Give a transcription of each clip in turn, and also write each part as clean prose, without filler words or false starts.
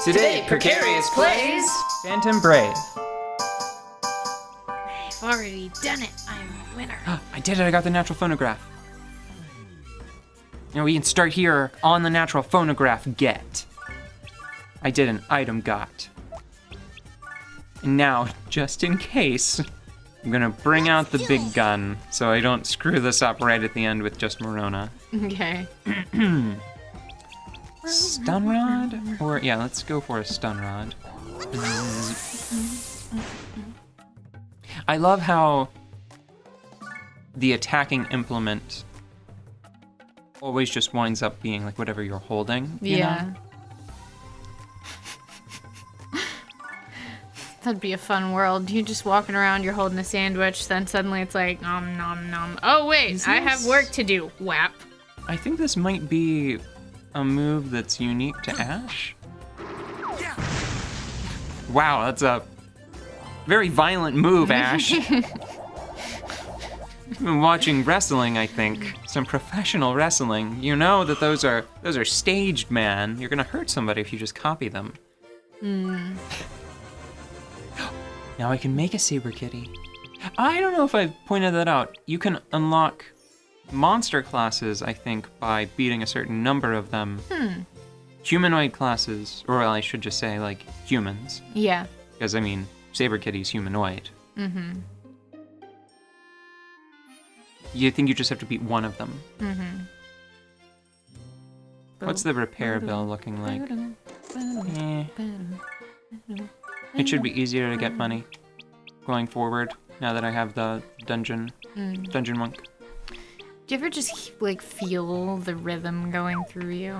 Today, Precarious plays Phantom Brave. I've already done it. I'm a winner. I did it, I got the natural phonograph. Now we can start here on the natural phonograph get. I did an item got. And now, just in case, I'm gonna bring out the big gun so I don't screw this up right at the end with just Morona. Okay. Stun rod? Or, yeah, let's go for a stun rod. I love how the attacking implement always just winds up being like whatever you're holding. You know? That'd be a fun world. You're just walking around, you're holding a sandwich, then suddenly it's like, nom, nom, nom. Oh, wait, I have work to do. Whap. I think this might be a move that's unique to Ash. Wow, that's a very violent move, Ash. You've been watching wrestling, I think. Some professional wrestling. You know that those are staged, man. You're gonna hurt somebody if you just copy them. Now I can make a saber kitty. I don't know if I've pointed that out. You can unlock monster classes, I think, by beating a certain number of them. Humanoid classes, or I should just say, like, humans. Yeah. Because, I mean, saber kitty's humanoid. You think you just have to beat one of them. What's the repair bill looking like? It should be easier to get money going forward now that I have the dungeon monk. Do you ever just, like, feel the rhythm going through you?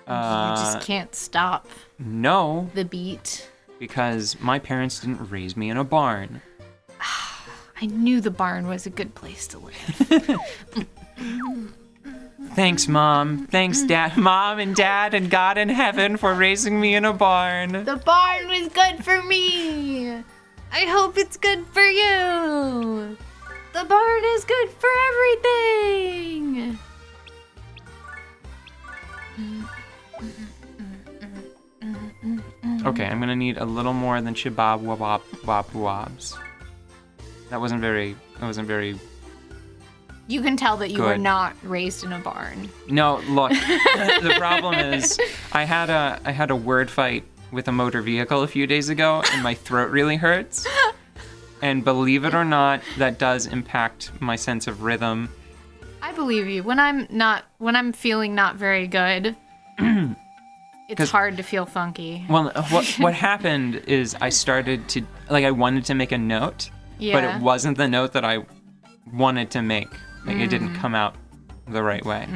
You just can't stop No, the beat. because my parents didn't raise me in a barn. I knew the barn was a good place to live. Thanks, Mom. Thanks, Dad. Mom and Dad and God in heaven for raising me in a barn. The barn was good for me. I hope it's good for you. The barn is good for everything. Okay, I'm gonna need a little more than shibab wabab wab wabs. That wasn't very You can tell that you were Good. not raised in a barn. No, look. The problem is I had a word fight with a motor vehicle a few days ago and my throat really hurts. And believe it or not, that does impact my sense of rhythm. I believe you. When I'm feeling not very good, it's hard to feel funky. Well, what happened is I started to, like, I wanted to make a note, but it wasn't the note that I wanted to make. Like, it didn't come out the right way.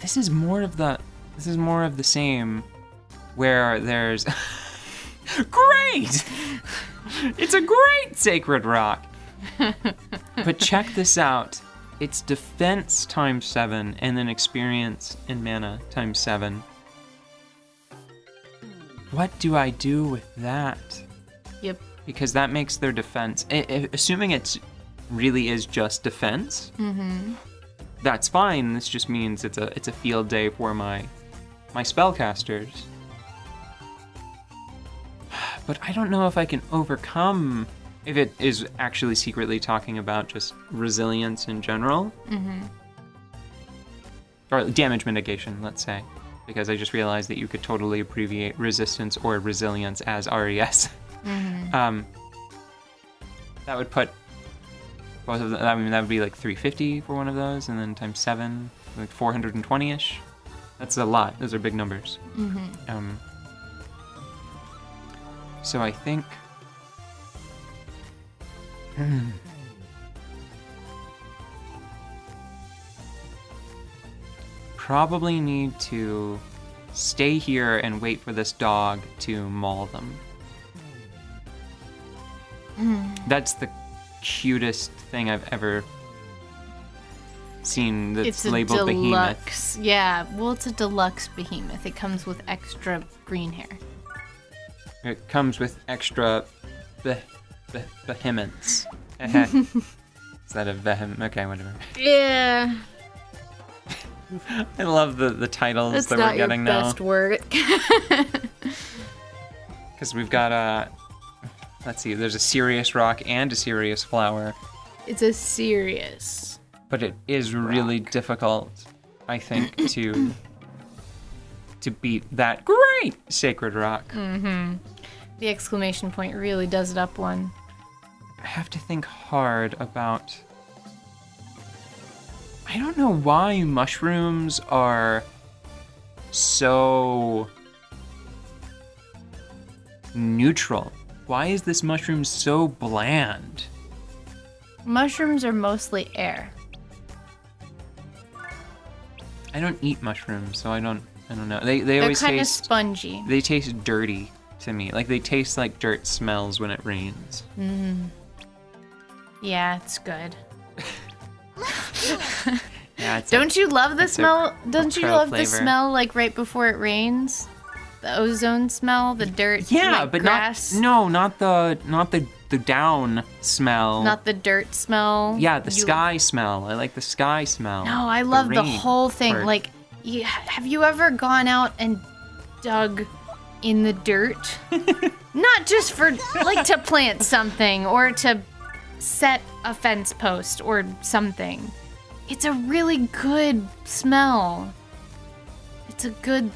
This is more of the same, where there's great. It's a great sacred rock. But check this out. It's defense times 7, and then experience and mana times 7. What do I do with that? Yep. Because that makes their defense, assuming it's really is just defense, that's fine. This just means it's a field day for my spellcasters. But I don't know if I can overcome if it is actually secretly talking about just resilience in general. Or damage mitigation, let's say. Because I just realized that you could totally abbreviate resistance or resilience as RES. That would put both of them, I mean, that would be like 350 for one of those, and then times 7, like 420-ish. That's a lot. Those are big numbers. So I think... Probably need to stay here and wait for this dog to maul them. That's the cutest thing I've ever seen that's It's a labeled behemoth. deluxe. Yeah, well, it's a deluxe behemoth. It comes with extra green hair. It comes with extra behemoths. Is that a vehem? Okay, whatever. Yeah. I love the titles That's that not we're your getting now. best work. Because we've got a, let's see, there's a serious rock and a serious flower. It's a serious. But it is really difficult, I think, to beat that great sacred rock. The exclamation point really does it up one. I have to think hard about... I don't know why mushrooms are so neutral. Why is this mushroom so bland? Mushrooms are mostly air. I don't eat mushrooms, so I don't know. They They're always kind of taste spongy. they taste dirty to me. Like they taste like dirt smells when it rains. Yeah, it's good. Yeah, it's Don't you love the it's a smell? Don't you pearl love the flavor. smell like right before it rains? The ozone smell, the dirt. yeah, like but grass, not the down smell. not the dirt smell. Yeah, the You- sky smell. I like the sky smell. No, I love the rain whole thing. part. Like, have you ever gone out and dug in the dirt? Not just for like to plant something or to set a fence post or something. It's a really good smell. It's a good.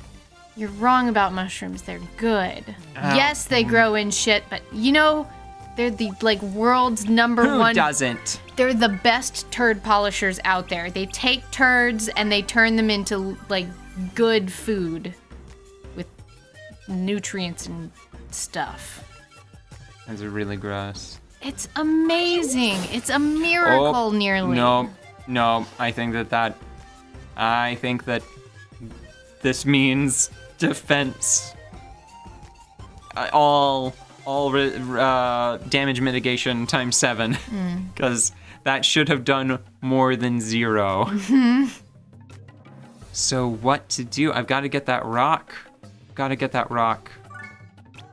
You're wrong about mushrooms. They're good. Oh. Yes, they grow in shit, but you know, they're the like world's number Who one. doesn't? They're the best turd polishers out there. They take turds and they turn them into like good food with nutrients and stuff. That's really gross. It's amazing. It's a miracle nearly. No. I think that this means defense. All damage mitigation times 7, because that should have done more than 0. So what to do? I've got to get that rock.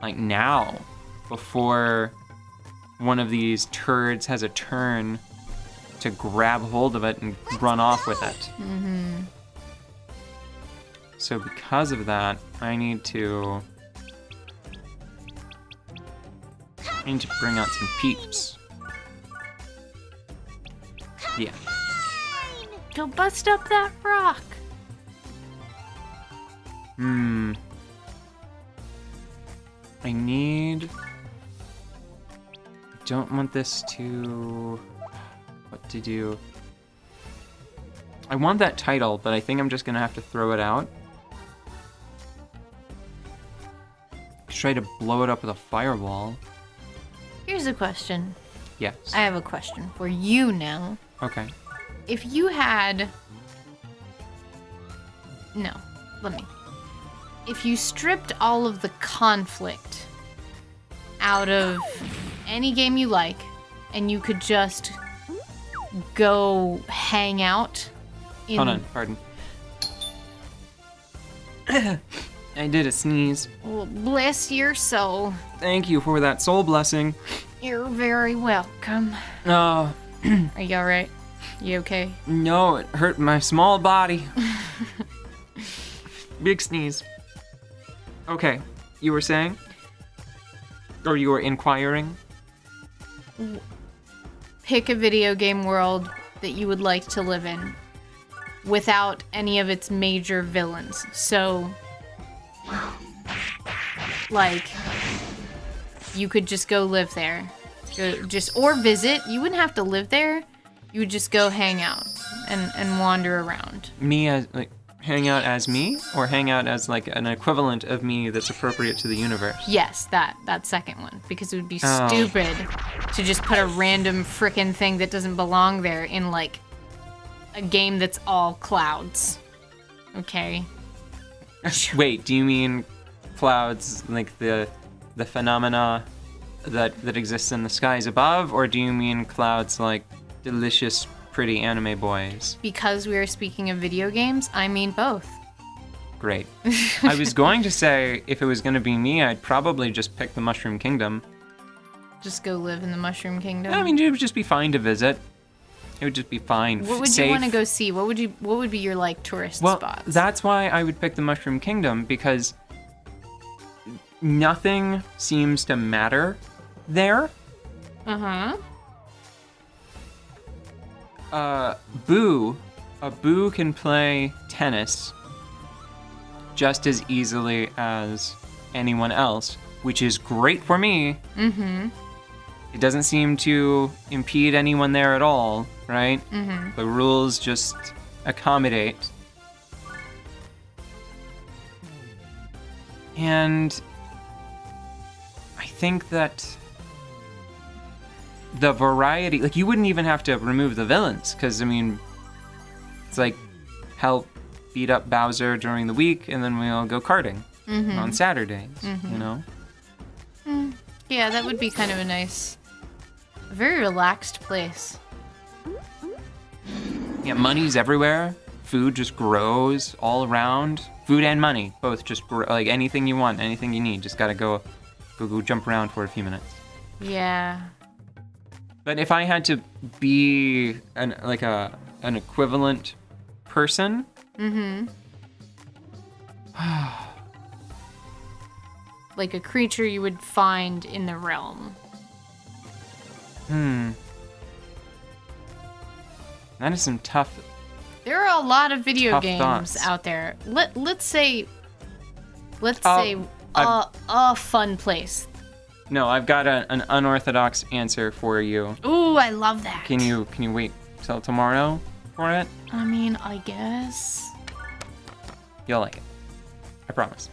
Like now, before one of these turds has a turn to grab hold of it and run off with it. So because of that, I need to bring out some peeps. Yeah. Go bust up that rock. Don't want this to... What to do? I want that title, but I think I'm just gonna have to throw it out. Try to blow it up with a fireball. Here's a question. Yes. I have a question for you now. Okay. If you had... No, let me. If you stripped all of the conflict out of any game you like, and you could just go hang out in... Hold on, pardon. I did a sneeze. Well, bless your soul. Thank you for that soul blessing. You're very welcome. Oh, Are you alright? You okay? no, it hurt my small body. Big sneeze. Okay, you were saying? Or you were inquiring? Pick a video game world that you would like to live in without any of its major villains. So, like, you could just go live there. Or visit. You wouldn't have to live there. You would just go hang out and wander around. Me as, like, hang out as me? Or hang out as, like, an equivalent of me that's appropriate to the universe? Yes, that second one. Because it would be Oh. stupid to just put a random frickin' thing that doesn't belong there in, like, a game that's all clouds. Okay? Wait, do you mean clouds, like the phenomena that exists in the skies above? Or do you mean clouds like delicious, pretty anime boys? Because we are speaking of video games, I mean both. Great. I was going to say, if it was going to be me, I'd probably just pick the Mushroom Kingdom. Just go live in the Mushroom Kingdom. I mean, it would just be fine to visit. It would just be fine. What would you safe. want to go see? What would be your like tourist Well, spots? that's why I would pick the Mushroom Kingdom, because nothing seems to matter there. Boo can play tennis just as easily as anyone else, which is great for me. It doesn't seem to impede anyone there at all, right? The rules just accommodate. And I think that the variety, like, you wouldn't even have to remove the villains, because, I mean, it's like help beat up Bowser during the week, and then we'll go karting on Saturdays, you know? Yeah, that would be kind of a very relaxed place. Yeah, money's everywhere. Food just grows all around. Food and money both just grow. Like, anything you want, anything you need, just gotta go jump around for a few minutes. Yeah. But if I had to be an equivalent person, Like a creature you would find in the realm. That is some tough. There are a lot of video Tough games thoughts. out there. Let's say I've- a fun place. No, I've got an unorthodox answer for you. Ooh, I love that. Can you wait till tomorrow for it? I mean, I guess. You'll like it. I promise.